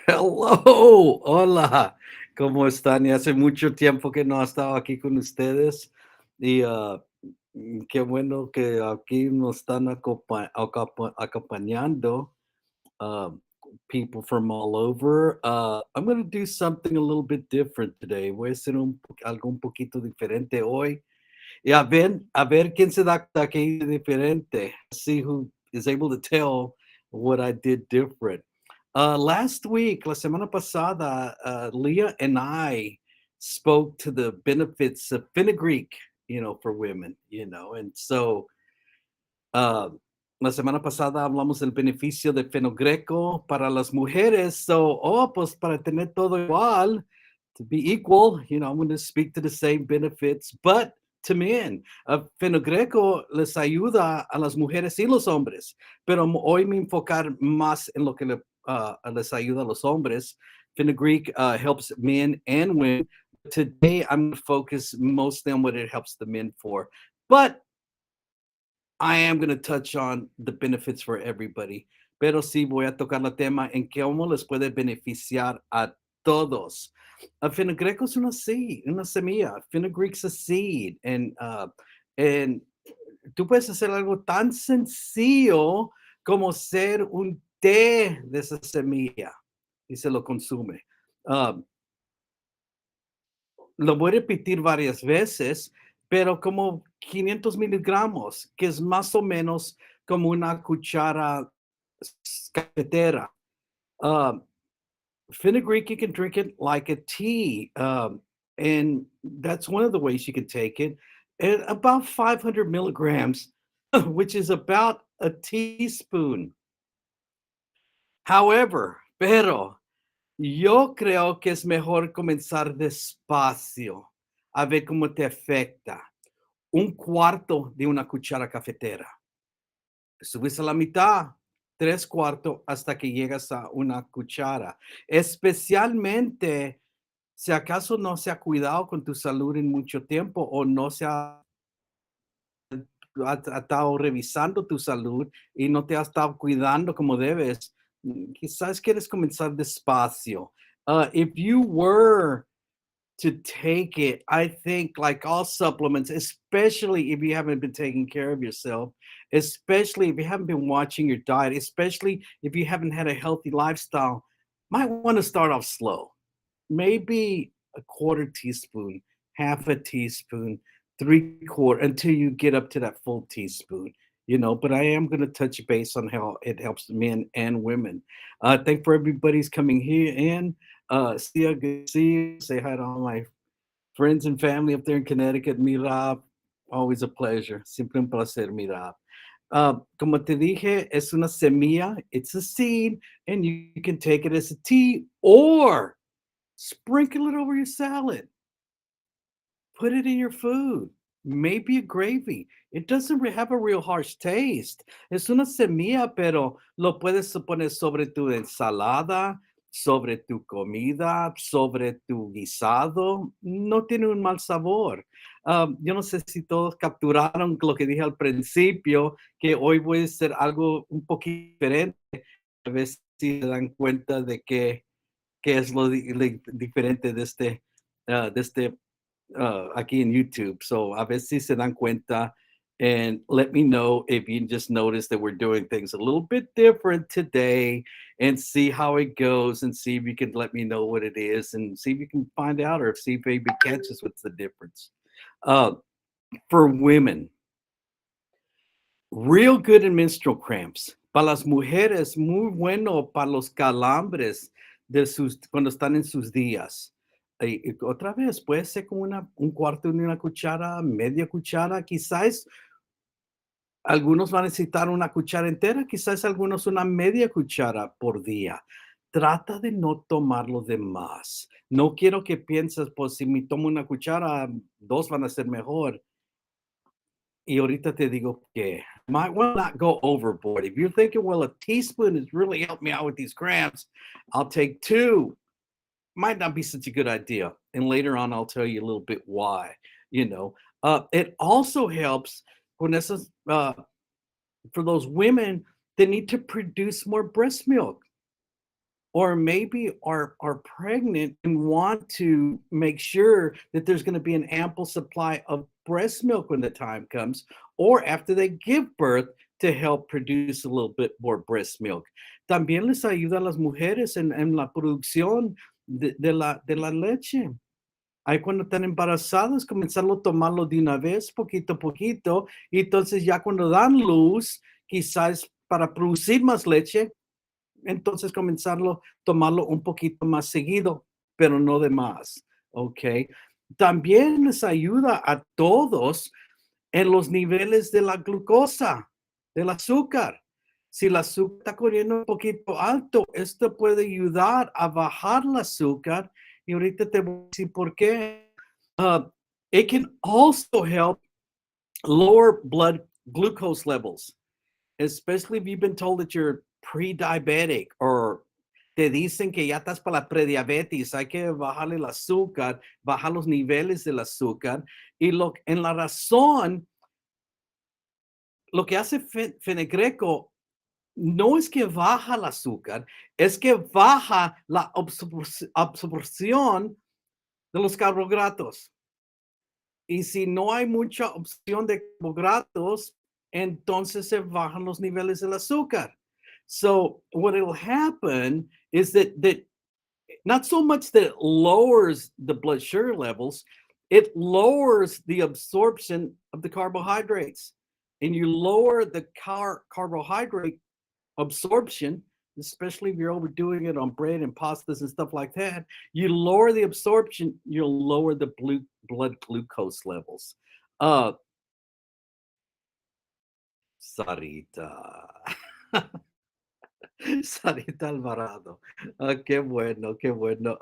Hello, hola, ¿cómo están? Y hace mucho tiempo que no he estado aquí con ustedes y qué bueno que aquí nos están acompañando um, people from all over. I'm going to do something a little bit different today. Voy a hacer algo un poquito diferente hoy y a ver quién se da cuenta que hice diferente. See who is able to tell what I did different. Last week, la semana pasada, Leah and I spoke to the benefits of fenugreek, for women, and so uh, la semana pasada hablamos del beneficio de fenogreco para las mujeres. So, pues para tener todo igual, to be equal, I'm going to speak to the same benefits, but to men. Fenogreco les ayuda a las mujeres y los hombres, pero hoy me enfocar más en lo que les ayuda a los hombres. Fenugreek helps men and women. Today, I'm going to focus mostly on what it helps the men for. But I am going to touch on the benefits for everybody, pero sí voy a tocar el tema en cómo les puede beneficiar a todos. Fenugreco es una seed, una semilla. Fenugreek's a seed. And tú puedes hacer algo tan sencillo como hacer un té de esa semilla y se lo consume. Ah, lo voy a repetir varias veces, pero como 500 miligramos, que es más o menos como una cuchara cafetera. Um, Fenugreek, you can drink it like a tea, and that's one of the ways you can take it. And about 500 milligrams, which is about a teaspoon. However, pero yo creo que es mejor comenzar despacio, a ver cómo te afecta. Un cuarto de una cuchara cafetera. Subes a la mitad, tres cuartos, hasta que llegas a una cuchara. Especialmente si acaso no se ha cuidado con tu salud en mucho tiempo o no se ha estado revisando tu salud y no te has estado cuidando como debes, quizás quieres comenzar despacio. If you were to take it, I think, like all supplements, especially if you haven't been taking care of yourself, especially if you haven't been watching your diet, especially if you haven't had a healthy lifestyle, might want to start off slow. Maybe a quarter teaspoon, half a teaspoon, three quarter until you get up to that full teaspoon. But I am going to touch base on how it helps men and women. Thank for everybody's coming here in. See you, good to see you. Say hi to all my friends and family up there in Connecticut. Mirab, always a pleasure. Siempre un placer, Mirab. Como te dije, es una semilla. It's a seed, and you can take it as a tea or sprinkle it over your salad. Put it in your food. Maybe a gravy. It doesn't have a real harsh taste. Es una semilla, pero lo puedes poner sobre tu ensalada, sobre tu comida, sobre tu guisado. No tiene un mal sabor. Yo no sé si todos capturaron lo que dije al principio, que hoy voy a hacer algo un poquito diferente. A ver si se dan cuenta de qué es lo diferente de este aquí en YouTube. So a ver si se dan cuenta and let me know if you just notice that we're doing things a little bit different today and see how it goes and see if you can let me know what it is and see if you can find out or see if maybe catches what's the difference. Uh, for women, real good in menstrual cramps. Para las mujeres, muy bueno para los calambres cuando están en sus días. Y otra vez, puede ser como un cuarto de una cuchara, media cuchara, quizás algunos van a necesitar una cuchara entera, quizás algunos una media cuchara por día. Trata de no tomarlo de más. No quiero que pienses, pues si me tomo una cuchara, dos van a ser mejor. Y ahorita te digo que might well not go overboard. If you're thinking, well, a teaspoon has really helped me out with these cramps, I'll take two. Might not be such a good idea. And later on, I'll tell you a little bit why. It also helps when for those women that need to produce more breast milk. or maybe are pregnant and want to make sure that there's going to be an ample supply of breast milk when the time comes, or after they give birth to help produce a little bit more breast milk. También les ayuda a las mujeres en la producción de la leche. Ahí cuando están embarazadas, comenzarlo a tomarlo de una vez, poquito a poquito, y entonces ya cuando dan luz, quizás para producir más leche, entonces comenzarlo, tomarlo un poquito más seguido, pero no de más, ¿ok? También les ayuda a todos en los niveles de la glucosa, del azúcar. Si el azúcar está corriendo un poquito alto, esto puede ayudar a bajar el azúcar. Y ahorita te voy a decir por qué. Uh, it can also help lower blood glucose levels, especially if you've been told that you're pre-diabetic or te dicen que ya estás para la prediabetes, hay que bajarle el azúcar, bajar los niveles del azúcar. Y en la razón, lo que hace fenogreco no es que baja el azúcar, es que baja la absorción de los carbohidratos. Y si no hay mucha opción de carbohidratos, entonces se bajan los niveles del azúcar. So what will happen is that not so much that it lowers the blood sugar levels, it lowers the absorption of the carbohydrates. And you lower the carbohydrate absorption, especially if you're overdoing it on bread and pastas and stuff like that, you lower the absorption, you'll lower the blood glucose levels. Sarita. Sarita Alvarado. Qué bueno, qué bueno.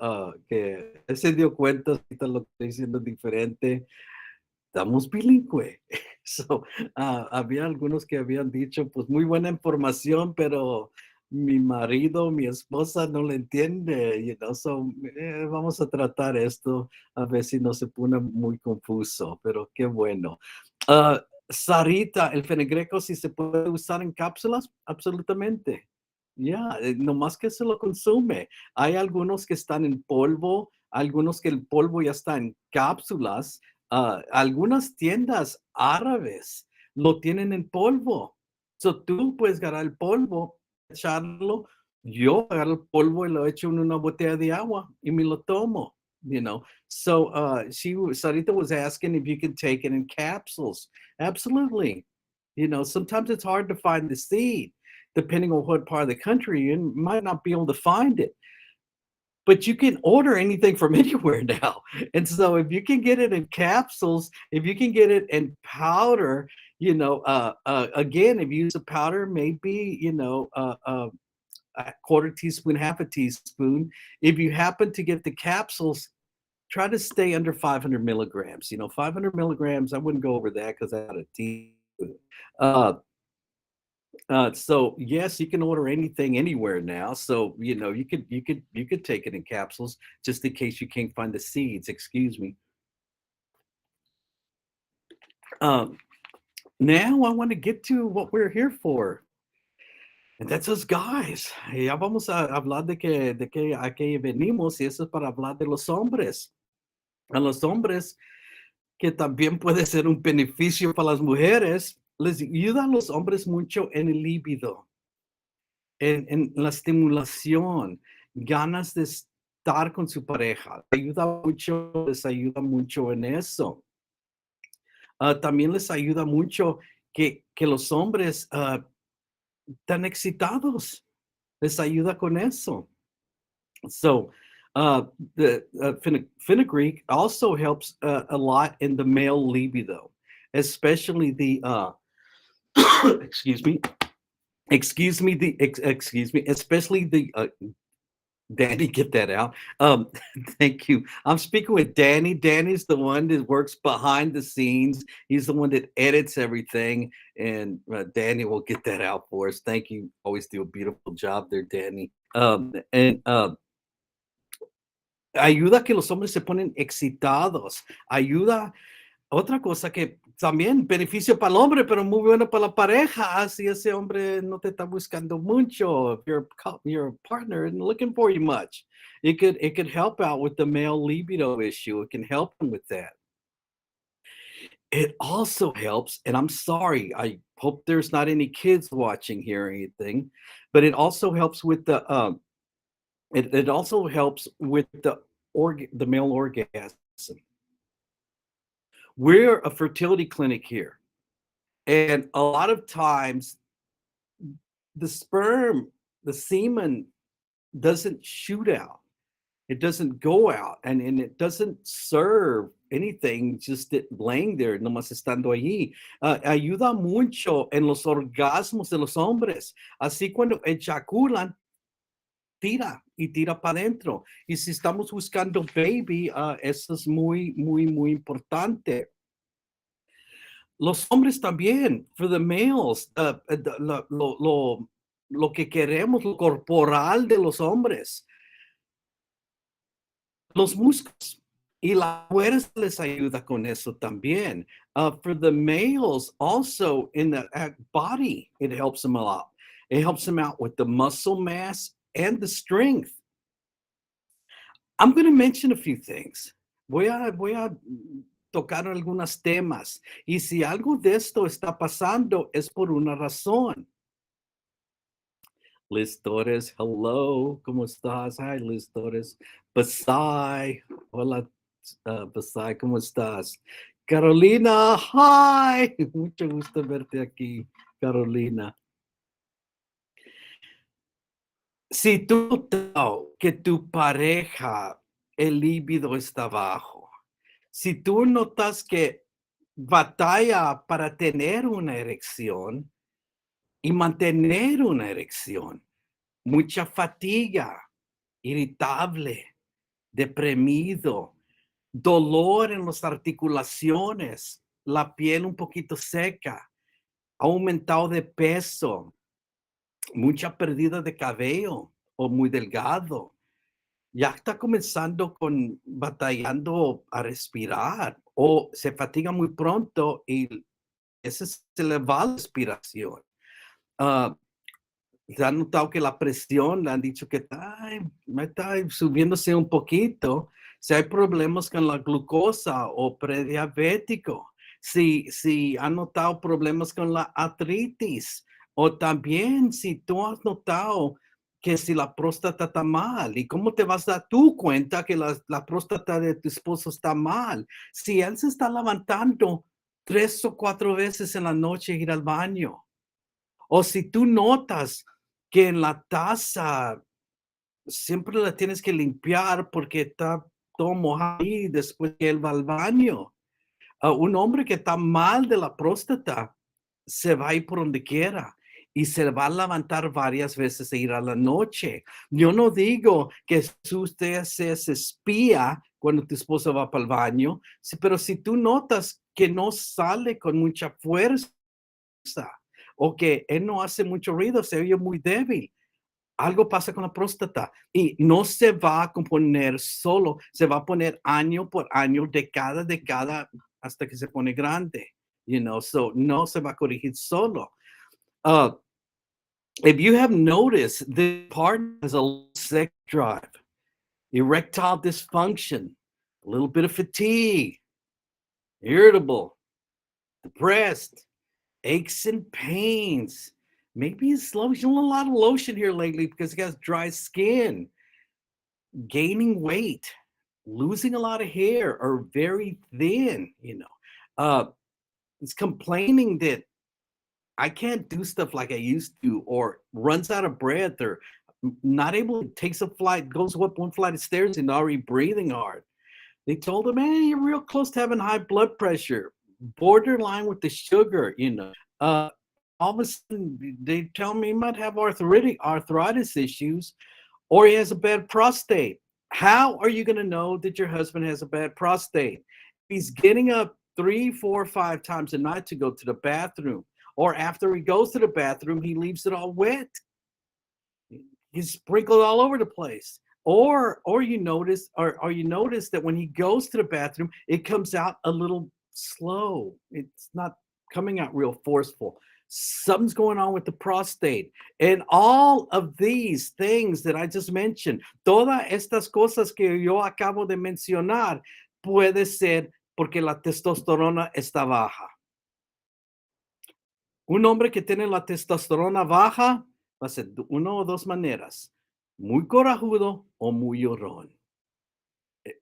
Que se dio cuenta, ahorita lo que estoy diciendo es diferente. Estamos bilingüe. So, había algunos que habían dicho, pues muy buena información, pero mi marido, mi esposa no le entiende, you know, so, vamos a tratar esto a ver si no se pone muy confuso, pero qué bueno. Sarita, el fenogreco sí se puede usar en cápsulas, absolutamente. Ya, nomás que se lo consume. Hay algunos que están en polvo, algunos que el polvo ya está en cápsulas. Algunas tiendas árabes lo tienen en polvo. So tú puedes agarrar el polvo, echarlo. Yo agarro el polvo y lo echo en una botella de agua y me lo tomo, you know. So Sarita was asking if you could take it in capsules. Absolutely. You know, sometimes it's hard to find the seed. Depending on what part of the country you're in, might not be able to find it. But you can order anything from anywhere now. And so if you can get it in capsules, if you can get it in powder, you know, again, if you use a powder, maybe, you know, a quarter teaspoon, half a teaspoon. If you happen to get the capsules, try to stay under 500 milligrams. You know, 500 milligrams, I wouldn't go over that because I had a teaspoon. So yes, you can order anything anywhere now. So you know you could take it in capsules just in case you can't find the seeds. Excuse me. Um, Now I want to get to what we're here for, and that's us guys. Ya vamos a hablar de que a qué venimos y eso es para hablar de los hombres. A los hombres que también puede ser un beneficio para las mujeres. Les ayuda a los hombres mucho en el líbido. En la estimulación, ganas de estar con su pareja. Les ayuda mucho en eso. También les ayuda mucho que los hombres están excitados. Les ayuda con eso. So, the fenugreek also helps a lot in the male libido, especially the, excuse me, especially the Danny, get that out. Thank you. I'm speaking with Danny. Danny's the one that works behind the scenes. He's the one that edits everything, and Danny will get that out for us. Thank you. Always do a beautiful job there, Danny. And ayuda a que los hombres se ponen excitados. Ayuda. Otra cosa que También beneficio para el hombre, pero muy bueno para la pareja. Si ese hombre no te está buscando mucho, if your partner isn't looking for you much, it could help out with the male libido issue. It can help him with that. It also helps, and I'm sorry, I hope there's not any kids watching here or anything, but it also helps with the it also helps with the male orgasm. We're a fertility clinic here. And a lot of times the sperm, the semen doesn't shoot out. It doesn't go out and it doesn't serve anything, just it laying there, nomás estando allí. Ayuda mucho en los orgasmos de los hombres. Así cuando ejaculan, tira y tira para adentro. Y si estamos buscando baby, eso es muy, muy, muy importante. Los hombres también, for the males, lo que queremos, lo corporal de los hombres, los músculos y la fuerza les ayuda con eso también. For the males, also in the body, it helps them a lot. It helps them out with the muscle mass and the strength. I'm going to mention a few things. Voy a tocar algunos temas. Y si algo de esto está pasando, es por una razón. Liz Torres, hello, ¿cómo estás? Hi, Liz Torres. Basai, hola, Basai, ¿cómo estás? Carolina, hi, mucho gusto verte aquí, Carolina. Si tú notas que tu pareja, el líbido está bajo, si tú notas que batalla para tener una erección y mantener una erección, mucha fatiga, irritable, deprimido, dolor en las articulaciones, la piel un poquito seca, aumentado de peso, mucha pérdida de cabello o muy delgado. Ya está comenzando con batallando a respirar o se fatiga muy pronto y ese se le va la respiración. Ah, se ha notado que la presión, le han dicho que está subiéndose un poquito. Si hay problemas con la glucosa o prediabético, si han notado problemas con la artritis, o también si tú has notado que si la próstata está mal, ¿y cómo te vas a dar tú cuenta que la próstata de tu esposo está mal? Si él se está levantando 3 o 4 veces en la noche a ir al baño, o si tú notas que en la taza siempre la tienes que limpiar porque está todo mojado ahí después que él va al baño. Un hombre que está mal de la próstata se va a ir por donde quiera y se va a levantar varias veces e ir a la noche. Yo no digo que si usted se espía cuando tu esposa va para el baño, pero si tú notas que no sale con mucha fuerza o que él no hace mucho ruido, se oye muy débil, algo pasa con la próstata y no se va a componer solo, se va a poner año por año, decada, hasta que se pone grande, so no se va a corregir solo. Uh, if you have noticed, the partner has a low sex drive, erectile dysfunction, a little bit of fatigue, irritable, depressed, aches and pains. Maybe he's lotion, a lot of lotion here lately because he has dry skin, gaining weight, losing a lot of hair, or very thin. He's complaining that I can't do stuff like I used to, or runs out of breath, or not able to take a flight, goes up one flight of stairs and already breathing hard. They told him, hey, you're real close to having high blood pressure, borderline with the sugar. All of a sudden, they tell me he might have arthritis issues, or he has a bad prostate. How are you going to know that your husband has a bad prostate? He's getting up 3, 4, 5 times a night to go to the bathroom, or after he goes to the bathroom, he leaves it all wet. He's sprinkled all over the place. Or you notice that when he goes to the bathroom, it comes out a little slow. It's not coming out real forceful. Something's going on with the prostate. And all of these things that I just mentioned, todas estas cosas que yo acabo de mencionar, puede ser porque la testosterona está baja. Un hombre que tiene la testosterona baja va a ser de una o dos maneras, muy corajudo o muy llorón.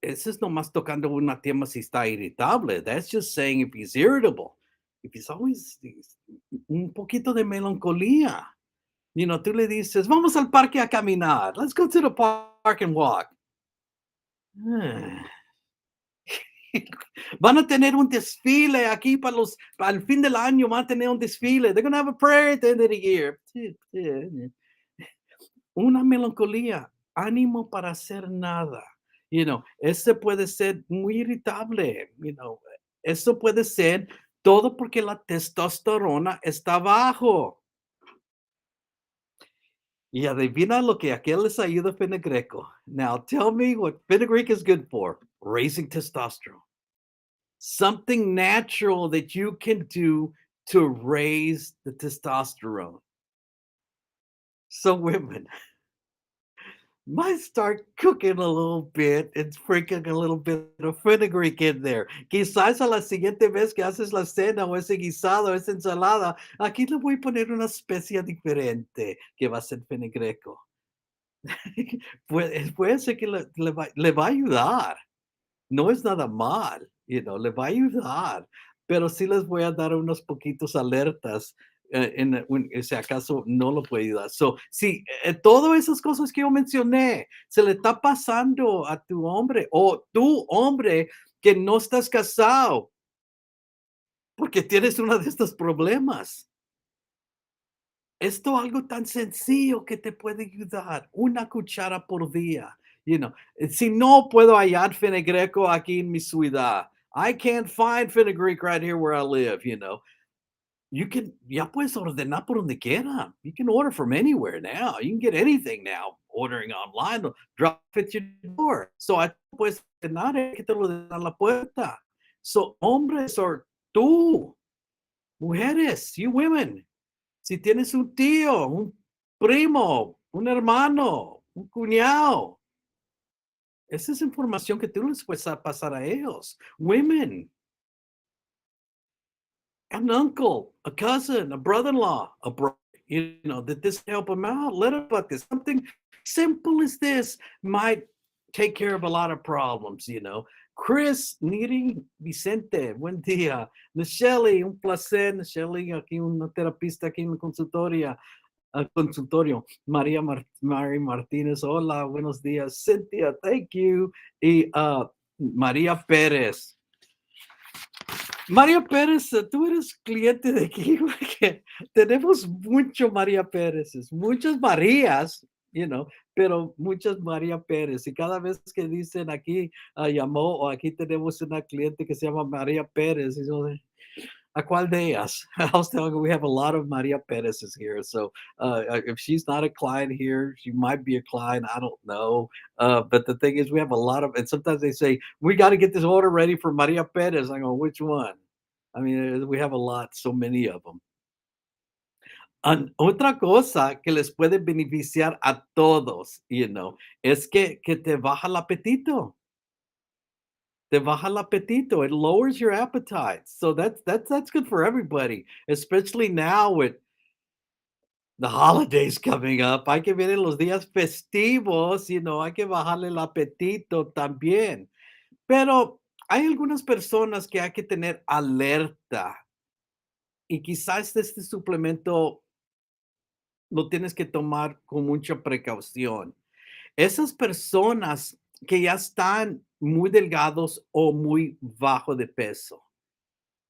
Eso es nomás tocando una tema si está irritable. That's just saying if he's irritable. If he's always un poquito de melancolía. You know, tú le dices, vamos al parque a caminar. Let's go to the park and walk. Van a tener un desfile aquí para el fin del año. Van a tener un desfile. They're going to have a prayer at the end of the year. Una melancolía, ánimo para hacer nada. You know, ese puede ser muy irritable. You know, eso puede ser todo porque la testosterona está bajo. Y adivina lo que aquel les ayuda fenogreco. Now tell me what fenogreek is good for. Raising testosterone. Something natural that you can do to raise the testosterone. So women, might start cooking a little bit and sprinkling a little bit of fenugreek in there. Quizás a la siguiente vez que haces la cena o ese guisado, esa ensalada, aquí le voy a poner una especia diferente que va a ser fenugreco. Puede ser que le va a ayudar. No es nada mal, you know, le va a ayudar, pero sí les voy a dar unos poquitos alertas si acaso no lo puede ayudar. So, sí, todas esas cosas que yo mencioné, se le está pasando a tu hombre o tu hombre que no estás casado porque tienes uno de estos problemas. Esto algo tan sencillo que te puede ayudar, una cuchara por día. You know, si no puedo hallar fenogreco aquí en mi ciudad, I can't find fenugreek right here where I live, you know. Ya puedes ordenar por donde quiera. You can order from anywhere now. You can get anything now, ordering online, drop it at your door. So, puedes ordenar que te lo den a la puerta. So, hombres or tú, mujeres, you women, si tienes un tío, un primo, un hermano, un cuñado, esa es información que tú les puedes pasar a ellos. Women, an uncle, a cousin, a brother-in-law, a brother, you know, that this help them out. Let them about this. Something simple as this might take care of a lot of problems, you know. Chris, Niri, Vicente, buen día. Michelle, un placer. Michelle, aquí una terapista aquí en la consultorio. Mari Martínez, hola, buenos días. Cynthia, thank you. Y María Pérez. María Pérez, tú eres cliente de aquí, porque tenemos mucho María Pérez, muchas Marías, you know, pero muchas María Pérez. Y cada vez que dicen aquí llamó o aquí tenemos una cliente que se llama María Pérez, y yo, ¿a cuál de ellas? I was telling her we have a lot of Maria Perez's here. So if she's not a client here, she might be a client. I don't know. But the thing is, we have a lot of, and sometimes they say, we got to get this order ready for Maria Perez. I go, which one? I mean, we have a lot, so many of them. Otra cosa que les puede beneficiar a todos, you know, es que te baja el apetito. Te baja el apetito. It lowers your appetite. So that's good for everybody, especially now with the holidays coming up. Hay que ver en los días festivos, you know, hay que bajarle el apetito también. Pero hay algunas personas que hay que tener alerta y quizás este suplemento lo tienes que tomar con mucha precaución. Esas personas que ya están muy delgados o muy bajo de peso.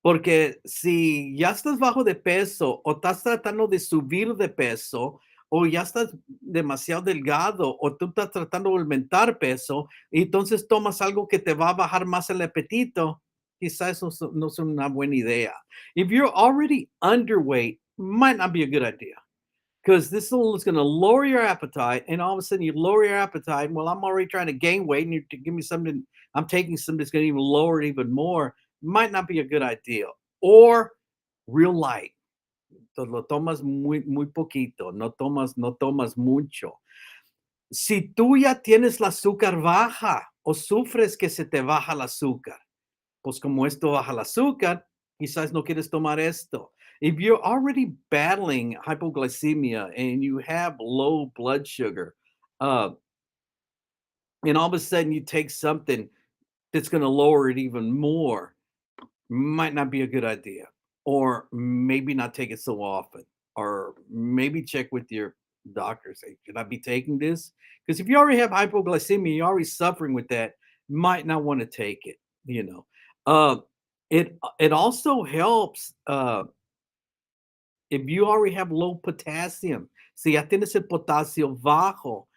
Porque si ya estás bajo de peso o estás tratando de subir de peso o ya estás demasiado delgado o tú estás tratando de aumentar peso y entonces tomas algo que te va a bajar más el apetito, quizás eso no es una buena idea. If you're already underweight, might not be a good idea. Because this is going to lower your appetite, and all of a sudden you lower your appetite. Well, I'm already trying to gain weight, and you give me something. I'm taking something that's going to even lower it even more. might not be a good idea. Or real light. Lo tomas muy, muy poquito, no tomas mucho. Si tú ya tienes el azúcar baja o sufres que se te baja el azúcar, pues como esto baja el azúcar, quizás no quieres tomar esto. If you're already battling hypoglycemia and you have low blood sugar, uh, and all of a sudden you take something that's going to lower it even more, might not be a good idea. Or maybe not take it so often. Or maybe check with your doctor. Say, should I be taking this? Because if you already have hypoglycemia, you're already suffering with that, might not want to take it, you know. Uh, it also helps if you already have low potassium. Si ya tienes el potasio bajo,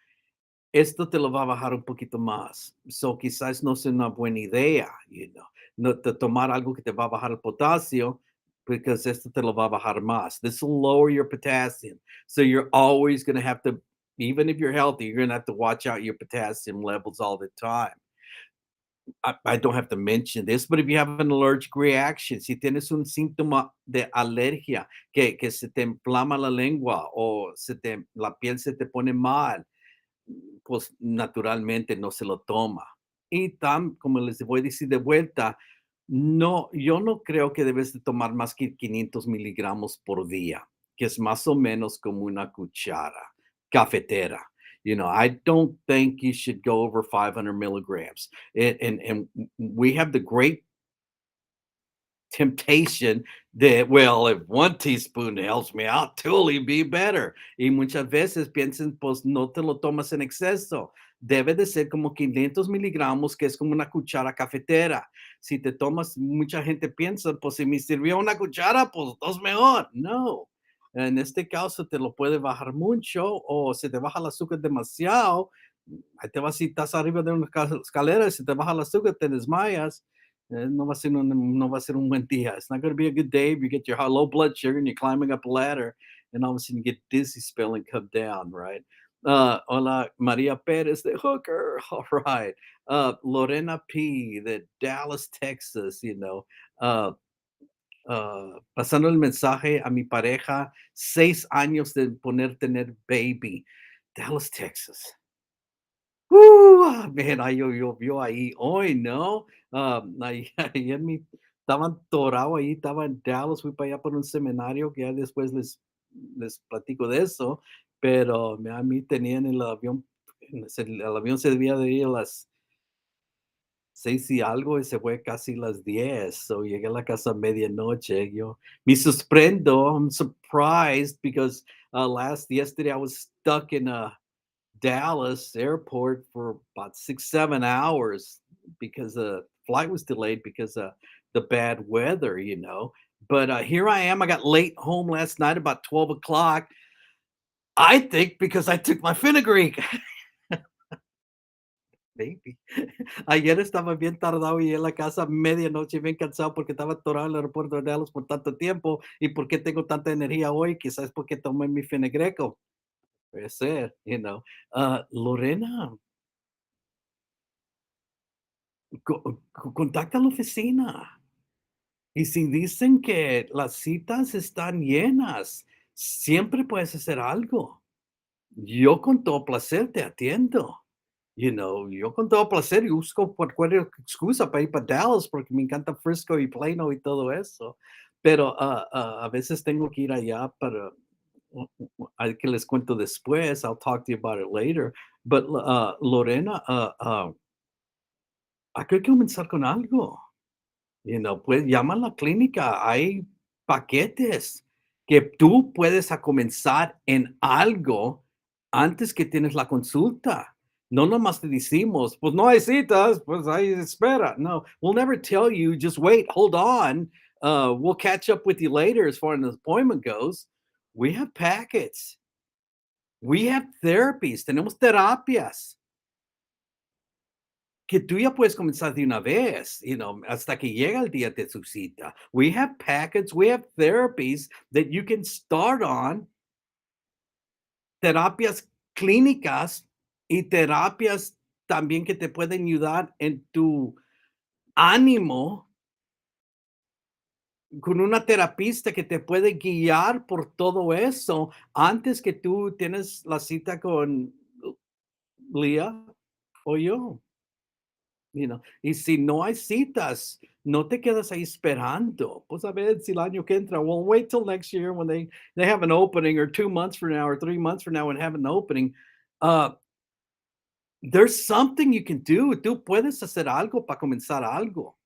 esto te lo va a bajar un poquito más. So, quizás no sea una buena idea, you know, no de tomar algo que te va a bajar el potasio, because esto te lo va a bajar más. This will lower your potassium. So you're always going to have to, even if you're healthy, you're going to have to watch out your potassium levels all the time. I don't have to mention this, but if you have an allergic reaction, si tienes un síntoma de alergia, que se te inflama la lengua o la piel se te pone mal, pues naturalmente no se lo toma. Y como les voy a decir de vuelta, no, yo no creo que debes de tomar más que 500 miligramos por día, que es más o menos como una cuchara cafetera. You know, I don't think you should go over 500 milligrams. And we have the great temptation that, well, if 1 teaspoon helps me out, 2 will be better. Y muchas veces piensan, pues no te lo tomas en exceso. Debe de ser como 500 miligramos, que es como una cuchara cafetera. Si te tomas, mucha gente piensa, pues si me sirvió una cuchara, pues dos mejor. No. En este caso te lo puede bajar mucho o si te baja el azúcar demasiado, ahí te vas si estás arriba de una escalera, si te baja el azúcar, te desmayas. No va a ser no va a ser un buen día. It's not going to be a good day if you get your low blood sugar and you're climbing up a ladder and all of a sudden you get dizzy spell and come down, right? Hola, Maria Perez de Hooker. All right. Lorena P. de Dallas, Texas, you know. Pasando el mensaje a mi pareja, 6 años de tener baby. Dallas, Texas. Man, ay, llovió ahí hoy, ¿no? Ahí, ayer estaba atorado ahí, estaba en Dallas, fui para allá por un seminario que ya después les platico de eso, pero a mí tenían el avión, el avión se debía de ir a las 6 y algo y se fue casi las 10, so llegué a la casa a medianoche, yo me sorprendo, I'm surprised because yesterday I was stuck in a Dallas airport for about 6, 7 hours because the flight was delayed because of the bad weather, you know. But here I am. I got late home last night about 12 o'clock. I think because I took my fenugreek. Maybe. Ayer estaba bien tardado y en la casa a medianoche bien cansado porque estaba atorado en el aeropuerto de Dallas por tanto tiempo. ¿Y por qué tengo tanta energía hoy? Quizás porque tomé mi fenugreco. Puede ser, you know. Lorena, contacta a la oficina. Y si dicen que las citas están llenas, siempre puedes hacer algo. Yo con todo placer te atiendo. You know, yo con todo placer y busco por cualquier excusa para ir para Dallas porque me encanta Frisco y Plano y todo eso. Pero a veces tengo que ir allá para, hay que les cuento después. I'll talk to you about it later. But Lorena, hay que comenzar con algo. You know, pues llama a la clínica, hay paquetes que tú puedes a comenzar en algo antes que tienes la consulta. No nomás te decimos, pues no hay citas, pues ahí espera. No, we'll never tell you, just wait, hold on. We'll catch up with you later as far as the appointment goes. We have packets. We have therapies. Tenemos terapias que tú ya puedes comenzar de una vez, you know, hasta que llega el día de su cita. We have packets, we have therapies that you can start on, terapias clínicas y terapias también que te pueden ayudar en tu ánimo con una terapista que te puede guiar por todo eso antes que tú tienes la cita con Leah o yo. Y si no hay citas, no te quedas ahí esperando. Pues a ver si el año que entra, well, wait till next year when they have an opening, or 2 months from now, or 3 months from now, and have an opening. Uh, there's something you can do. Tú puedes hacer algo para comenzar algo.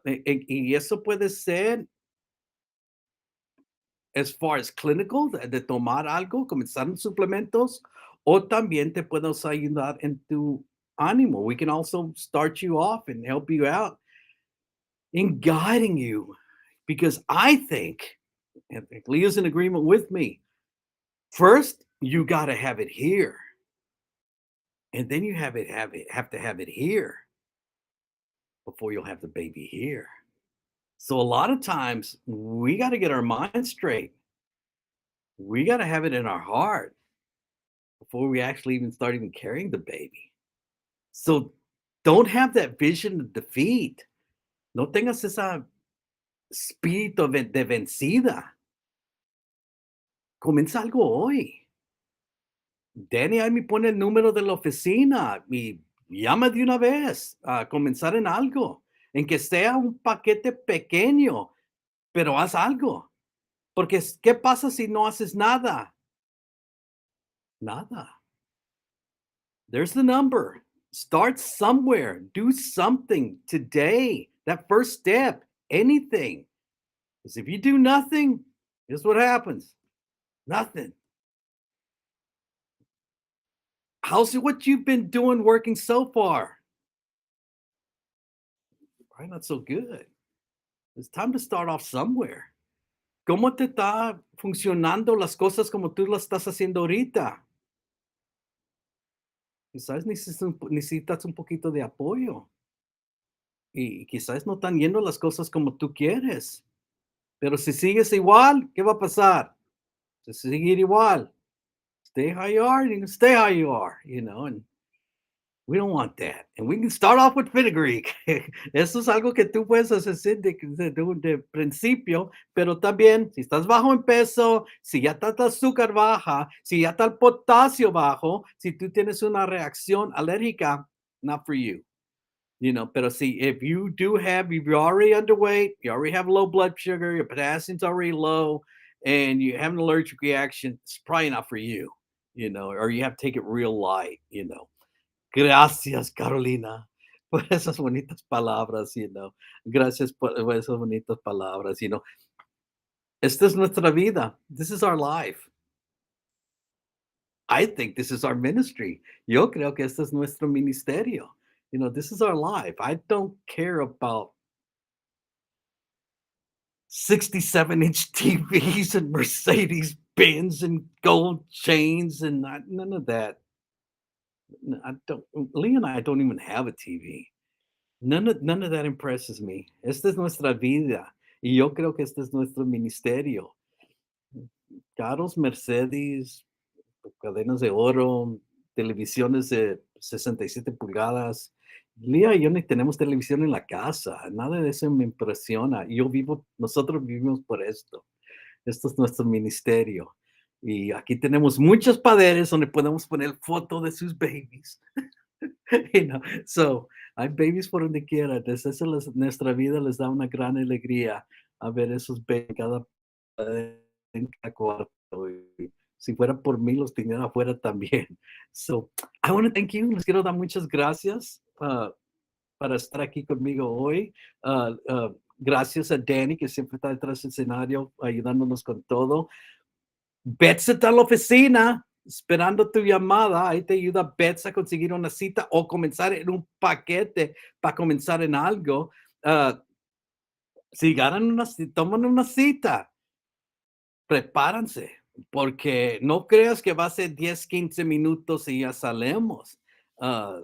Y eso puede ser as far as clinical, de tomar algo, comenzar en suplementos, o también te podemos ayudar en tu ánimo. We can also start you off and help you out in guiding you, because I think, and Leah's in agreement with me, first you got to have it here, and then you have to have it here before you'll have the baby here. So a lot of times we got to get our mind straight. We got to have it in our heart before we actually even start even carrying the baby. So don't have that vision of defeat. No tengas esa espíritu de vencida. Comienza algo hoy. Danny ahí me pone el número de la oficina y llama de una vez a comenzar en algo, en que sea un paquete pequeño, pero haz algo. Porque, ¿qué pasa si no haces nada? Nada. There's the number. Start somewhere. Do something today. That first step, anything. Because if you do nothing, guess what happens? Nothing. How's it what you've been doing working so far? Probably not so good. It's time to start off somewhere. ¿Cómo te está funcionando las cosas como tú las estás haciendo ahorita? Quizás necesitas un poquito de apoyo y quizás no están yendo las cosas como tú quieres. Pero si sigues igual, ¿qué va a pasar? Si seguir igual, stay how you are, you can stay how you are, and we don't want that. And we can start off with fenugreek. Eso es algo que tú puedes hacer de principio, pero también si estás bajo en peso, si ya está tu azúcar baja, si ya está el potasio bajo, si tú tienes una reacción alérgica, not for you. Pero see, if you're already underweight, you already have low blood sugar, your potassium's already low, and you have an allergic reaction, it's probably not for you, or you have to take it real light. Gracias, Carolina, por esas bonitas palabras. Gracias por esas bonitas palabras. Esta es nuestra vida. This is our life. I think this is our ministry. Yo creo que este es nuestro ministerio. This is our life. I don't care about 67-inch TVs and Mercedes Benz and gold chains and none of that. I don't. Lee and I don't even have a TV. None of that impresses me. Esta es nuestra vida. Y yo creo que este es nuestro ministerio. Carros Mercedes, cadenas de oro, televisiones de 67 pulgadas. Lía y yo ni tenemos televisión en la casa. Nada de eso me impresiona. Nosotros vivimos por esto. Esto es nuestro ministerio. Y aquí tenemos muchos padres donde podemos poner foto de sus babies. So hay babies por donde quiera. Entonces, nuestra vida les da una gran alegría a ver esos babies cada padre en cada cuarto. Y si fuera por mí, los tendría afuera también. So, I want to thank you. Les quiero dar muchas gracias para estar aquí conmigo hoy. Gracias a Danny, que siempre está detrás del escenario ayudándonos con todo. Betsy está en la oficina esperando tu llamada. Ahí te ayuda Betsy a conseguir una cita o comenzar en un paquete para comenzar en algo. Si toman una cita, prepárense, porque no creas que va a ser 10, 15 minutos y ya salimos. Ah,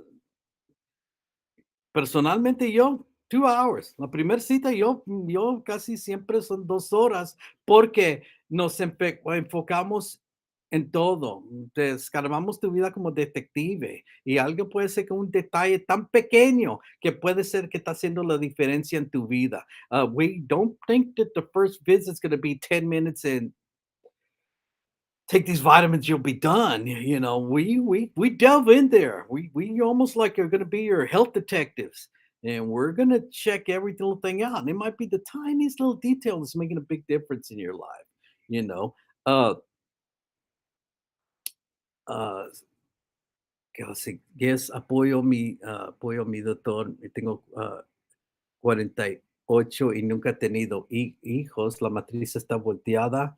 Personalmente yo, 2 hours. La primera cita yo casi siempre son 2 horas porque nos enfocamos en todo. Te escarbamos tu vida como detective y algo puede ser que un detalle tan pequeño que puede ser que está haciendo la diferencia en tu vida. We don't think that the first visit is going to be 10 minutes and take these vitamins, you'll be done. You know, we delve in there. We almost like are going to be your health detectives, and we're going to check every little thing out. And it might be the tiniest little detail that's making a big difference in your life. You know, uh, uh, Kasi yes, apoyo a mi doctor. Y tengo 48 y nunca he tenido hijos. La matriz está volteada.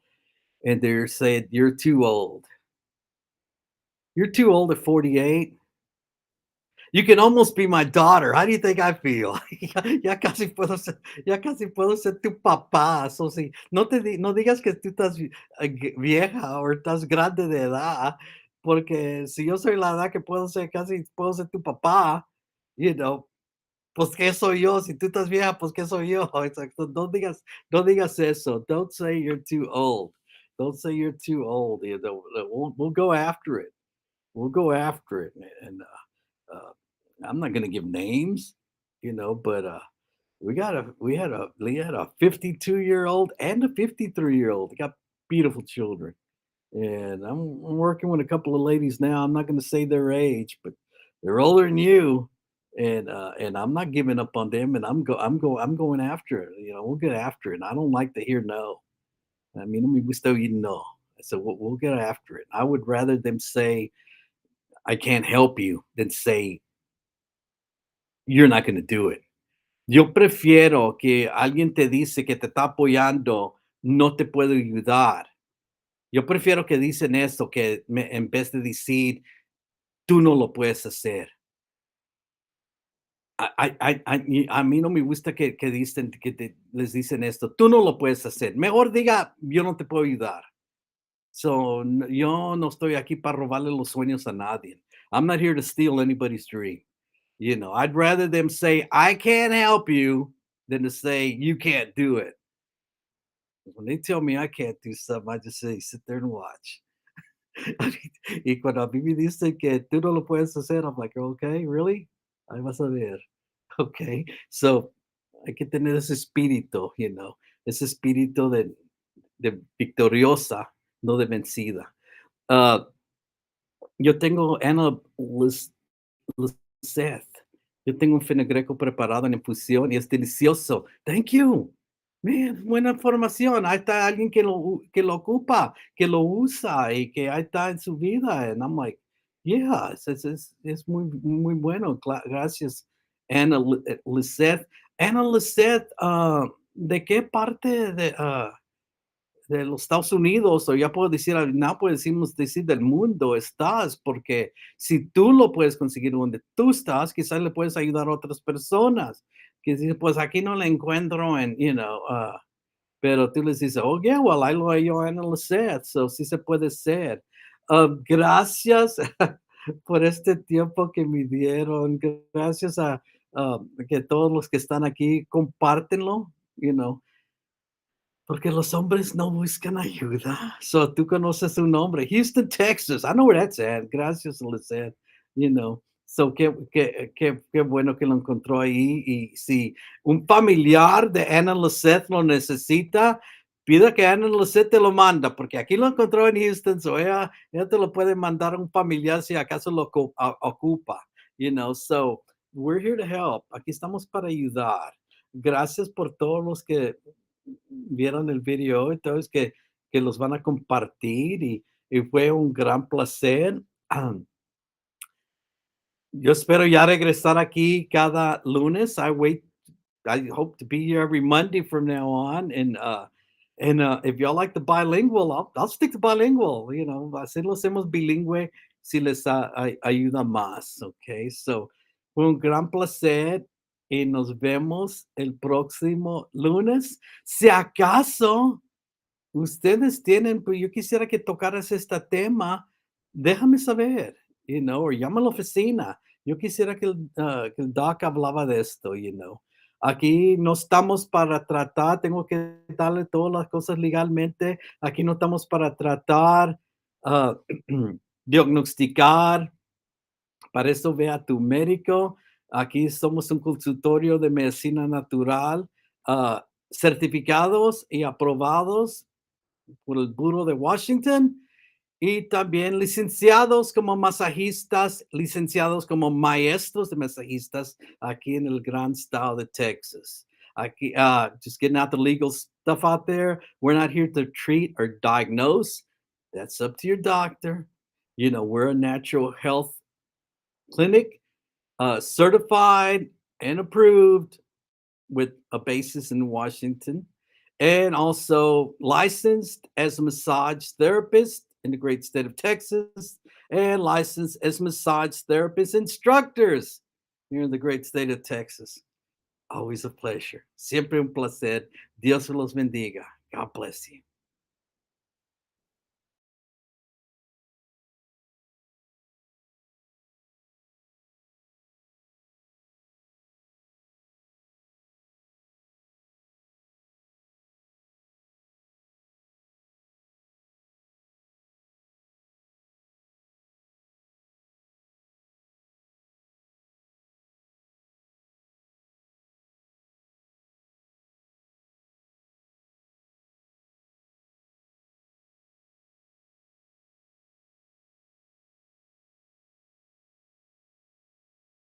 And they're saying, you're too old. You're too old at 48. You can almost be my daughter. How do you think I feel? Ya casi puedo ser tu papá. So, sí, no digas que tú estás vieja o estás grande de edad, porque si yo soy la edad que puedo ser, casi puedo ser tu papá, you know, pues qué soy yo. Si tú estás vieja, pues qué soy yo. Exacto. No digas eso. Don't say you're too old. Don't say you're too old. You know, we'll go after it. We'll go after it, and I'm not gonna give names, you know, but we had a 52-year-old and a 53-year-old. They got beautiful children, and I'm working with a couple of ladies now. I'm not gonna say their age, but they're older than you, and I'm not giving up on them, and I'm going after it. You know, we'll get after it. And I don't like to hear no. I mean, we still you no. So we'll get after it. I would rather them say I can't help you than say you're not going to do it. Yo prefiero que alguien te dice que te está apoyando, no te puedo ayudar. Yo prefiero que dicen eso que en vez de decir, tú no lo puedes hacer. A mí no me gusta que dicen, les dicen esto, tú no lo puedes hacer. Mejor diga, yo no te puedo ayudar. So, yo no estoy aquí para robarle los sueños a nadie. I'm not here to steal anybody's dream. You know, I'd rather them say, I can't help you than to say, you can't do it. When they tell me I can't do something, I just say, sit there and watch. Y cuando a mí me dicen que tú no lo puedes hacer, I'm like, okay, really? Ahí vas a ver. Okay. So, hay que tener ese espíritu, you know, ese espíritu de victoriosa, no de vencida. Uh, yo tengo Seth. Yo tengo un fenogreco preparado en infusión y es delicioso. Thank you. Man, buena información. Ahí está alguien que lo ocupa, que lo usa y que ahí está en su vida. And I'm like, yeah, es muy, muy bueno. Gracias, Ana Lisette. Ana Lisette, ¿de qué parte de los Estados Unidos, o ya puedo decir, no podemos decir del mundo estás, porque si tú lo puedes conseguir donde tú estás, quizás le puedes ayudar a otras personas. Que dice, pues aquí no la encuentro en, you know, pero tú les dices, oh, yeah, well, ahí lo hallo en el set, so sí se puede ser. Gracias por este tiempo que me dieron. Gracias a que todos los que están aquí, compártenlo, you know. Porque los hombres no buscan ayuda. So, tú conoces un hombre, Houston, Texas. I know where that's at. Gracias, Lizette. You know. So, qué bueno que lo encontró ahí. Y si un familiar de Ana Lizette lo necesita, pida que Ana Lizette te lo manda, porque aquí lo encontró en Houston, so ella te lo puede mandar a un familiar si acaso lo ocupa. You know, so we're here to help. Aquí estamos para ayudar. Gracias por todos los que vieron el video y todos que los van a compartir y fue un gran placer. Yo espero ya regresar aquí cada lunes. I hope to be here every Monday from now on. And if y'all like the bilingual, I'll stick to bilingual. You know, así lo hacemos bilingüe si les ayuda más. Okay, so fue un gran placer y nos vemos el próximo lunes. Si acaso ustedes tienen, pues yo quisiera que tocaras este tema, déjame saber, you know, o llama a la oficina. Yo quisiera que el doc hablaba de esto, you know. Aquí no estamos para tratar, tengo que darle todas las cosas legalmente. Aquí no estamos para tratar ah, diagnosticar. Para eso ve a tu médico. Aquí somos un consultorio de medicina natural, certificados y aprobados por el Bureau de Washington, y también licenciados como masajistas, licenciados como maestros de masajistas aquí en el gran estado de Texas. Aquí, just getting out the legal stuff out there. We're not here to treat or diagnose. That's up to your doctor. You know, we're a natural health clinic, certified and approved with a basis in Washington, and also licensed as a massage therapist in the great state of Texas, and licensed as massage therapist instructors here in the great state of Texas. Always a pleasure. Siempre un placer. Dios los bendiga. God bless you.